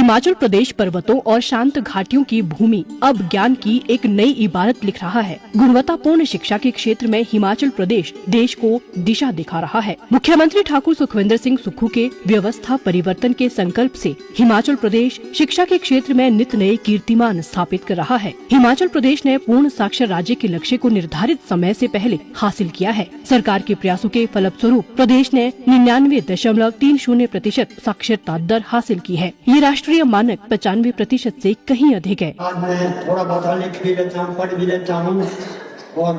हिमाचल प्रदेश पर्वतों और शांत घाटियों की भूमि अब ज्ञान की एक नई इबारत लिख रहा है। गुणवत्तापूर्ण शिक्षा के क्षेत्र में हिमाचल प्रदेश देश को दिशा दिखा रहा है। मुख्यमंत्री ठाकुर सुखविंदर सिंह सुक्खू के व्यवस्था परिवर्तन के संकल्प से हिमाचल प्रदेश शिक्षा के क्षेत्र में नित नए कीर्तिमान स्थापित कर रहा है। हिमाचल प्रदेश ने पूर्ण साक्षर राज्य के लक्ष्य को निर्धारित समय से पहले हासिल किया है। सरकार के प्रयासों के फलस्वरूप प्रदेश ने 99.30% साक्षरता दर हासिल की है। ये राष्ट्रीय मानक 95% से कहीं अधिक है। आज मैं थोड़ा बहुत लिख भी लेता हूँ, पढ़ भी लेता हूँ और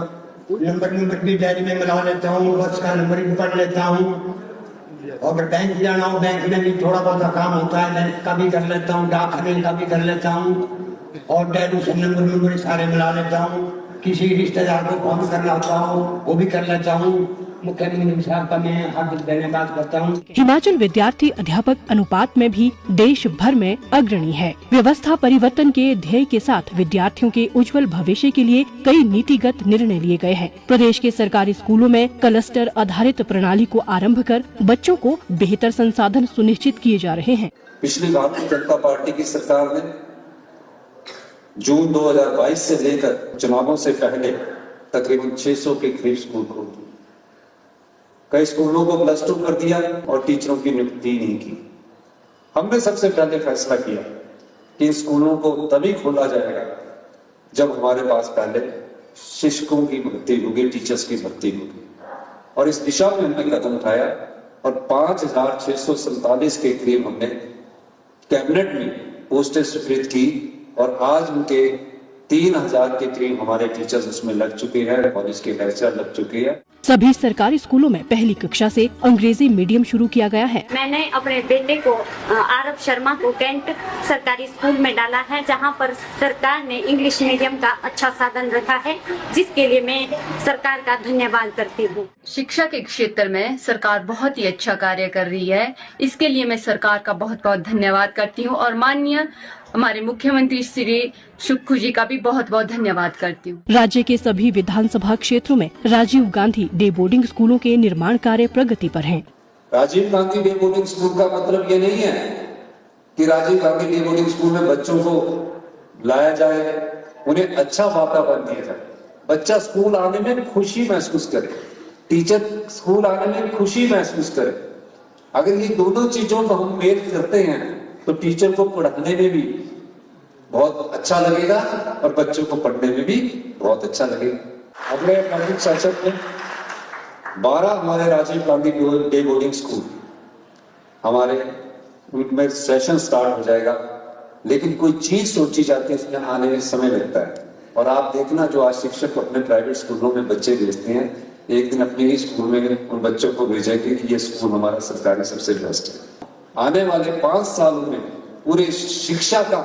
नंबर भी डायरी में मिला लेता हूँ, बस का नंबर भी पढ़ लेता हूँ। और अगर बैंक जाना हो, बैंक में भी थोड़ा बहुत काम होता है, बैंक का भी कर लेता हूँ, डाकखाने का भी कर लेता हूँ और डायरी से नंबर सारे मिला लेता हूँ। किसी रिश्तेदार को फोन करना होता हो वो भी कर लेता हूँ। मुख्यमंत्री साहब का मैं हार्दिक धन्यवाद करता हूँ। हिमाचल विद्यार्थी अध्यापक अनुपात में भी देश भर में अग्रणी है। व्यवस्था परिवर्तन के ध्येय के साथ विद्यार्थियों के उज्जवल भविष्य के लिए कई नीतिगत निर्णय लिए गए हैं। प्रदेश के सरकारी स्कूलों में क्लस्टर आधारित प्रणाली को आरंभ कर बच्चों को बेहतर संसाधन सुनिश्चित किए जा रहे हैं। पिछली भारतीय जनता पार्टी की सरकार ने जून 2022 से लेकर चुनावों से पहले तकरीबन 600 के करीब स्कूल खोल दिए। कई स्कूलों को +2 कर दिया और टीचरों की नियुक्ति नहीं की। हमने सबसे पहले फैसला किया कि स्कूलों को तभी खोला जाएगा जब हमारे पास पहले शिक्षकों की भर्ती होगी, टीचर्स की भर्ती होगी, और इस दिशा में हमने कदम उठाया और 5647 के करीब हमने कैबिनेट में पोस्टें स्वीकृत की और आज उनके 3000 के करीब हमारे टीचर्स उसमें लग चुके हैं और इसके हैसियत लग चुके हैं। सभी सरकारी स्कूलों में पहली कक्षा से अंग्रेजी मीडियम शुरू किया गया है। मैंने अपने बेटे को आरव शर्मा को कैंट सरकारी स्कूल में डाला है, जहां पर सरकार ने इंग्लिश मीडियम का अच्छा साधन रखा है, जिसके लिए मैं सरकार का धन्यवाद करती हूँ। शिक्षा के क्षेत्र में सरकार बहुत ही अच्छा कार्य कर रही है, इसके लिए मैं सरकार का बहुत बहुत धन्यवाद करती हूँ और माननीय हमारे मुख्यमंत्री श्री सुक्खू जी का भी बहुत बहुत धन्यवाद करती हूँ। राज्य के सभी विधानसभा क्षेत्रों में राजीव गांधी डे बोर्डिंग स्कूलों के निर्माण कार्य प्रगति पर हैं। Rajiv Gandhi day boarding school का मतलब ये नहीं है कि Rajiv Gandhi day boarding school में बच्चों को लाया जाए, उन्हें अच्छा वातावरण दिया जाए, बच्चा स्कूल आने में खुशी महसूस करे, टीचर स्कूल आने में खुशी महसूस करे। अगर ये दोनों चीजों को हम मेल करते हैं तो टीचर को पढ़ाने में भी बहुत अच्छा लगेगा और बच्चों को पढ़ने में भी बहुत अच्छा लगेगा। अपने प्राथमिक शासन में 12 हमारे Rajiv Gandhi day boarding school हमारे उनमें सेशन स्टार्ट हो जाएगा, लेकिन कोई चीज सोची जाती है उसमें आने में समय लगता है। और आप देखना जो आज शिक्षक अपने प्राइवेट स्कूलों में बच्चे भेजते हैं, एक दिन अपने ही स्कूल में उन बच्चों को भेजेंगे कि ये स्कूल हमारा सरकारी सबसे बेस्ट है। आने वाले 5 सालों में पूरे शिक्षा का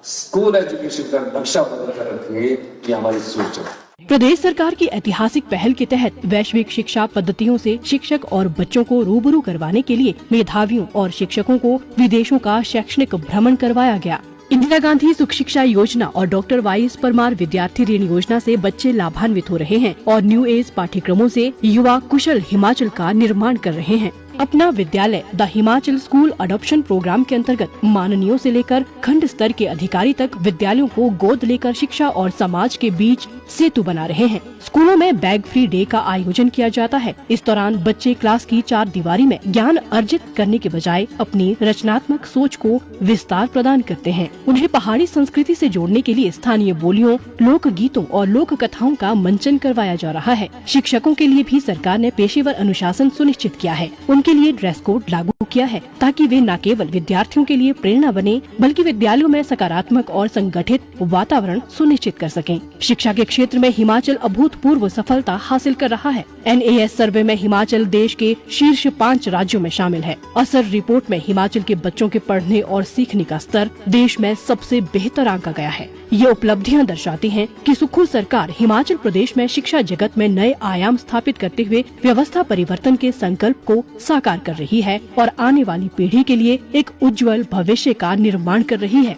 स्कूल एजुकेशन का नक्शा बदल कर रखेंगे, ये हमारी सोच है। प्रदेश सरकार की ऐतिहासिक पहल के तहत वैश्विक शिक्षा पद्धतियों से शिक्षक और बच्चों को रूबरू करवाने के लिए मेधावियों और शिक्षकों को विदेशों का शैक्षणिक भ्रमण करवाया गया। इंदिरा गांधी सुख शिक्षा योजना और डॉक्टर वाईएस परमार विद्यार्थी ऋण योजना से बच्चे लाभान्वित हो रहे हैं और न्यू एज पाठ्यक्रमों से युवा कुशल हिमाचल का निर्माण कर रहे हैं। अपना विद्यालय the Himachal school adoption programme के अंतर्गत माननीयों से लेकर खंड स्तर के अधिकारी तक विद्यालयों को गोद लेकर शिक्षा और समाज के बीच सेतु बना रहे हैं। स्कूलों में बैग फ्री डे का आयोजन किया जाता है। इस दौरान बच्चे क्लास की 4 दीवारी में ज्ञान अर्जित करने के बजाय अपनी रचनात्मक सोच को विस्तार प्रदान करते हैं। उन्हें पहाड़ी संस्कृति से जोड़ने के लिए स्थानीय बोलियों, लोक गीतों और लोक कथाओं का मंचन करवाया जा रहा है। शिक्षकों के लिए भी सरकार ने पेशेवर अनुशासन सुनिश्चित किया है। उनके लिए ड्रेस कोड लागू किया है ताकि वे न केवल विद्यार्थियों के लिए प्रेरणा बने, बल्कि विद्यालयों में सकारात्मक और संगठित वातावरण सुनिश्चित कर सकें। शिक्षा के क्षेत्र में हिमाचल अभूतपूर्व सफलता हासिल कर रहा है। NAS सर्वे में हिमाचल देश के शीर्ष 5 राज्यों में शामिल है। असर रिपोर्ट में हिमाचल के बच्चों के पढ़ने और सीखने का स्तर देश में सबसे बेहतर आंका गया है। ये उपलब्धियां दर्शाती हैं कि सुक्खू सरकार हिमाचल प्रदेश में शिक्षा जगत में नए आयाम स्थापित करते हुए व्यवस्था परिवर्तन के संकल्प को साकार कर रही है और आने वाली पीढ़ी के लिए एक उज्जवल भविष्य का निर्माण कर रही है।